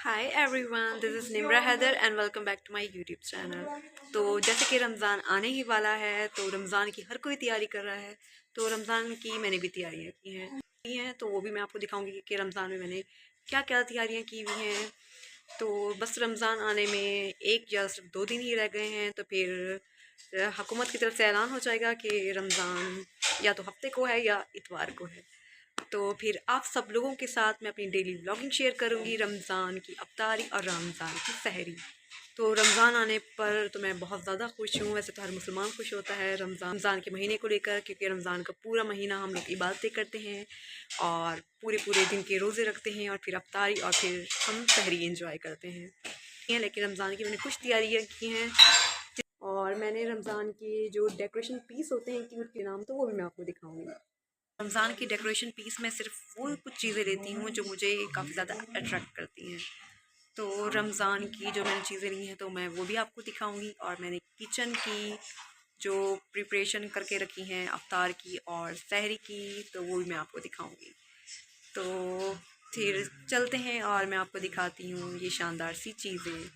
Hi everyone, this is Nimra Haider and welcome back to my YouTube channel. तो जैसे कि रमज़ान आने ही वाला है तो रमज़ान की हर कोई तैयारी कर रहा है। तो रमज़ान की मैंने भी तैयारियां की हैं तो वो भी मैं आपको दिखाऊंगी कि रमज़ान में मैंने क्या क्या तैयारियां की हुई हैं। तो बस रमज़ान आने में एक या सिर्फ 2 दिन ही रह गए हैं तो फिर हुकूमत की तरफ से ऐलान हो जाएगा कि रमज़ान या तो हफ्ते को है या इतवार को है। तो फिर आप सब लोगों के साथ मैं अपनी डेली व्लॉगिंग शेयर करूंगी, रमज़ान की अफ्तारी और रमज़ान की सहरी। तो रमज़ान आने पर तो मैं बहुत ज़्यादा खुश हूँ। वैसे तो हर मुसलमान खुश होता है रमज़ान के महीने को लेकर, क्योंकि रमज़ान का पूरा महीना हम लोग इबादतें करते हैं और पूरे पूरे दिन के रोज़े रखते हैं और फिर अफ्तारी और फिर हम सहरी इंजॉय करते हैं। लेकिन रमज़ान की मैंने कुछ तैयारियाँ की हैं और मैंने रमज़ान के जो डेकोरेशन पीस होते हैं क्यूट के नाम, तो वो भी मैं आपको दिखाऊंगी। रमज़ान की डेकोरेशन पीस में सिर्फ वो कुछ चीज़ें लेती हूँ जो मुझे काफ़ी ज़्यादा अट्रैक्ट करती हैं। तो रमज़ान की जो मैंने चीज़ें ली हैं तो मैं वो भी आपको दिखाऊंगी और मैंने किचन की जो प्रिपरेशन करके रखी हैं अफ्तार की और सहरी की, तो वो भी मैं आपको दिखाऊंगी। तो फिर चलते हैं और मैं आपको दिखाती हूँ ये शानदार सी चीज़ें।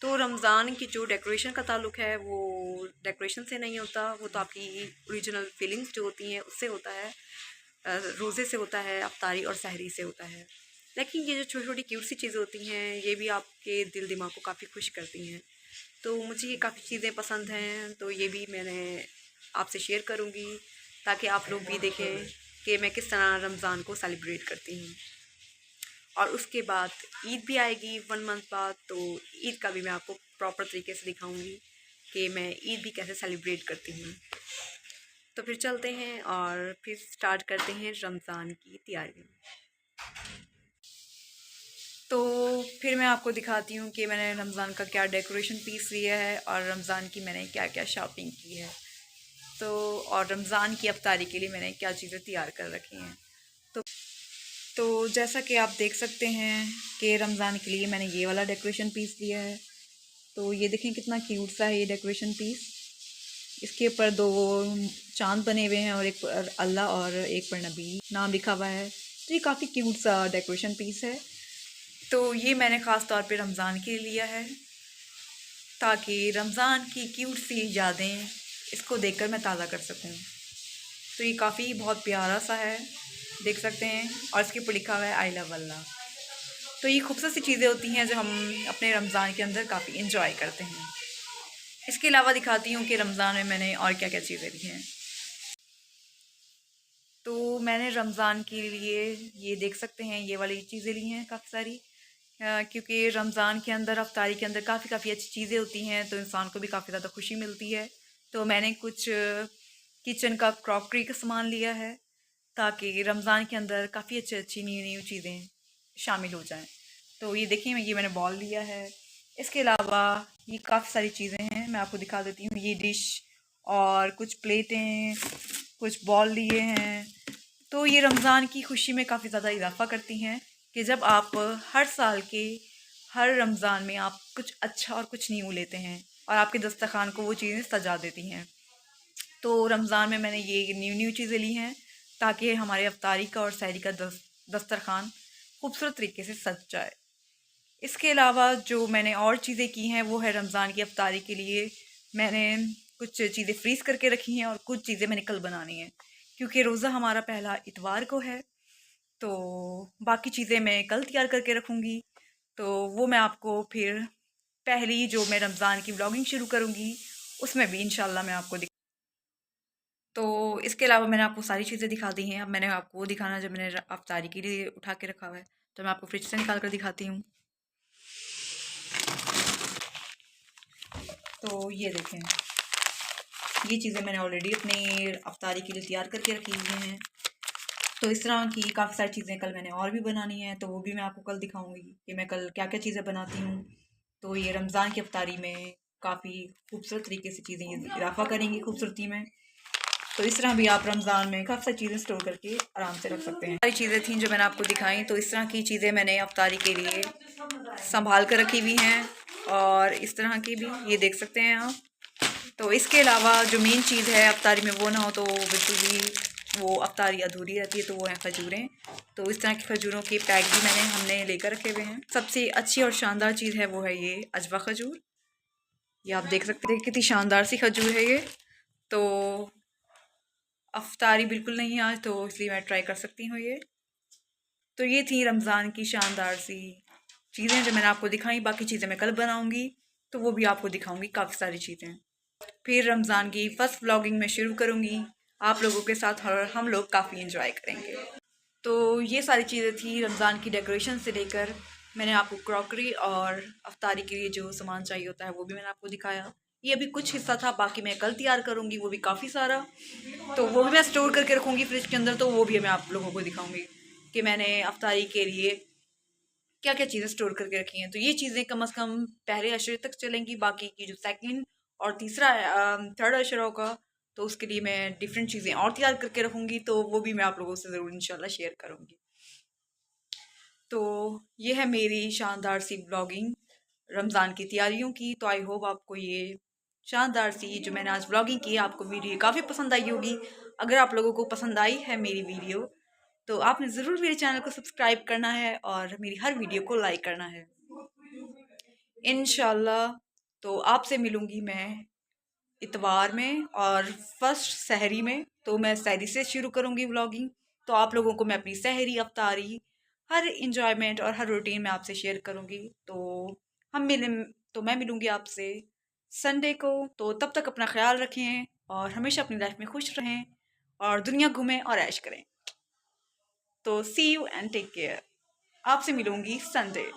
तो रमज़ान की जो डेकोरेशन का ताल्लुक़ है वो डेकोरेशन से नहीं होता, वो तो आपकी ओरिजिनल फीलिंग्स जो होती हैं उससे होता है, रोज़े से होता है, अफ्तारी और सहरी से होता है। लेकिन ये जो छोटी छोटी क्यूट सी चीज़ें होती हैं ये भी आपके दिल दिमाग को काफ़ी खुश करती हैं। तो मुझे ये काफ़ी चीज़ें पसंद हैं तो ये भी मैंने आपसे शेयर करूँगी ताकि आप लोग भी देखें कि मैं किस तरह रमज़ान को सेलिब्रेट करती हूँ। और उसके बाद ईद भी आएगी 1 मंथ बाद, तो ईद का भी मैं आपको प्रॉपर तरीके से दिखाऊंगी कि मैं ईद भी कैसे सेलिब्रेट करती हूँ। तो फिर चलते हैं और फिर स्टार्ट करते हैं रमज़ान की तैयारी। तो फिर मैं आपको दिखाती हूँ कि मैंने रमज़ान का क्या डेकोरेशन पीस लिया है और रमज़ान की मैंने क्या क्या शॉपिंग की है। तो और रमज़ान की अफ्तारी के लिए मैंने क्या चीज़ें तैयार कर रखी हैं। तो तो जैसा कि आप देख सकते हैं कि रमज़ान के लिए मैंने ये वाला डेकोरेशन पीस लिया है। तो ये देखें कितना क्यूट सा है ये डेकोरेशन पीस। इसके ऊपर 2 चाँद बने हुए हैं और एक पर अल्लाह और एक पर नबी नाम लिखा हुआ है। तो ये काफ़ी क्यूट सा डेकोरेशन पीस है। तो ये मैंने ख़ास तौर पे रमज़ान के लिए लिया है ताकि रमज़ान की क्यूट सी यादें इसको देखकर मैं ताज़ा कर सकूं। तो ये काफ़ी बहुत प्यारा सा है, देख सकते हैं, और इसके ऊपर लिखा हुआ है आई लव अल्लाह। तो ये खूबसूरत सी चीज़ें होती हैं जो हम अपने रमज़ान के अंदर काफ़ी इंजॉय करते हैं। इसके अलावा दिखाती हूँ कि रमज़ान में मैंने और क्या क्या चीज़ें ली हैं। तो मैंने रमज़ान के लिए ये देख सकते हैं ये वाली चीज़ें ली हैं काफ़ी सारी, क्योंकि रमज़ान के अंदर अफ्तारी के अंदर काफ़ी काफ़ी अच्छी चीज़ें होती हैं तो इंसान को भी काफ़ी ज़्यादा खुशी मिलती है। तो मैंने कुछ किचन का क्रॉकरी का सामान लिया है ताकि रमज़ान के अंदर काफ़ी अच्छी अच्छी न्यू न्यू चीज़ें शामिल हो जाएं। तो ये देखिए ये मैंने बॉल लिया है। इसके अलावा ये काफ़ी सारी चीज़ें हैं, मैं आपको दिखा देती हूँ। ये डिश और कुछ प्लेटें, कुछ बॉल लिए हैं। तो ये रमज़ान की खुशी में काफ़ी ज़्यादा इजाफ़ा करती हैं कि जब आप हर साल के हर रमज़ान में आप कुछ अच्छा और कुछ न्यू लेते हैं और आपके दस्तरखान को वो चीज़ें सजा देती हैं। तो रमज़ान में मैंने ये न्यू न्यू चीज़ें ली हैं ताकि हमारे अफ्तारी का और सहरी का दस्तरखान खूबसूरत तरीके से सज जाए। इसके अलावा जो मैंने और चीज़ें की हैं वो है रमज़ान की अफ्तारी के लिए मैंने कुछ चीज़ें फ्रीज़ करके रखी हैं और कुछ चीज़ें मैंने कल बनानी है, क्योंकि रोज़ा हमारा पहला इतवार को है। तो बाकी चीज़ें मैं कल तैयार करके रखूँगी। तो वो मैं आपको फिर पहली जो मैं रमज़ान की व्लॉगिंग शुरू करूँगी उसमें भी इंशाल्लाह मैं आपको तो इसके अलावा मैंने आपको सारी चीज़ें दिखा दी हैं। अब मैंने आपको वो दिखाना जब मैंने अफ्तारी के लिए उठा के रखा हुआ है, तो मैं आपको फ्रिज से निकाल कर दिखाती हूँ। तो ये देखें, ये चीज़ें मैंने ऑलरेडी अपनी अफ्तारी के लिए तैयार करके रखी हुई हैं। तो इस तरह की काफ़ी सारी चीज़ें कल मैंने और भी बनानी है, तो वो भी मैं आपको कल दिखाऊंगी कि मैं कल क्या क्या चीज़ें बनाती हूँ। तो ये रमज़ान की अफ्तारी में काफ़ी खूबसूरत तरीके से चीज़ें इजाफा करेंगी खूबसूरती में। तो इस तरह भी आप रमज़ान में काफ़ी सारी चीज़ें स्टोर करके आराम से रख सकते हैं। सारी चीज़ें थी जो मैंने आपको दिखाई, तो इस तरह की चीज़ें मैंने अफ्तारी के लिए संभाल कर रखी हुई हैं और इस तरह की भी ये देख सकते हैं आप। तो इसके अलावा जो मेन चीज़ है अफ्तारी में वो ना हो तो बिल्कुल भी वो अफ्तारी अधूरी रहती है, तो वो हैं खजूरें। तो इस तरह की खजूरों के पैक भी हमने लेकर रखे हुए हैं। सबसे अच्छी और शानदार चीज़ है वो है ये अजवा खजूर। ये आप देख सकते हैं कितनी शानदार सी खजूर है ये। तो अफ्तारी बिल्कुल नहीं आज, तो इसलिए मैं ट्राई कर सकती हूँ ये। तो ये थी रमज़ान की शानदार सी चीज़ें जो मैंने आपको दिखाई। बाकी चीज़ें मैं कल बनाऊँगी, तो वो भी आपको दिखाऊँगी काफ़ी सारी चीज़ें। फिर रमज़ान की फ़र्स्ट व्लॉगिंग मैं शुरू करूँगी आप लोगों के साथ, और हम लोग काफ़ी इंजॉय करेंगे। तो ये सारी चीज़ें थी रमज़ान की डेकोरेशन से लेकर। मैंने आपको क्रॉकरी और अफ्तारी के लिए जो सामान चाहिए होता है वो भी मैंने आपको दिखाया। ये अभी कुछ हिस्सा था, बाकी मैं कल तैयार करूँगी, वो भी काफ़ी सारा। तो वो भी मैं स्टोर करके रखूँगी फ्रिज के अंदर, तो वो भी मैं आप लोगों को दिखाऊँगी कि मैंने अफ्तारी के लिए क्या क्या चीज़ें स्टोर करके रखी हैं। तो ये चीज़ें कम से कम पहले अशरे तक चलेंगी। बाकी की जो सेकंड और तीसरा थर्ड अशरा होगा, तो उसके लिए मैं डिफरेंट चीज़ें और तैयार करके रखूँगी, तो वो भी मैं आप लोगों से ज़रूर इंशाल्लाह शेयर करूँगी। तो ये है मेरी शानदार सी ब्लॉगिंग रमज़ान की तैयारियों की। तो आई होप आपको ये शानदार सी जो मैंने आज ब्लॉगिंग की, आपको वीडियो काफ़ी पसंद आई होगी। अगर आप लोगों को पसंद आई है मेरी वीडियो, तो आपने ज़रूर मेरे चैनल को सब्सक्राइब करना है और मेरी हर वीडियो को लाइक करना है इंशाल्लाह। तो आपसे मिलूँगी मैं इतवार में और फर्स्ट सहरी में। तो मैं सहरी से शुरू करूँगी व्लॉगिंग, तो आप लोगों को मैं अपनी सहरी अफ्तारी हर इंजॉयमेंट और हर रूटीन में आपसे शेयर करूँगी। तो हम मिले तो मैं मिलूँगी आपसे संडे को। तो तब तक अपना ख्याल रखें और हमेशा अपनी लाइफ में खुश रहें और दुनिया घूमें और ऐश करें। तो सी यू एंड टेक केयर। आपसे मिलूँगी संडे।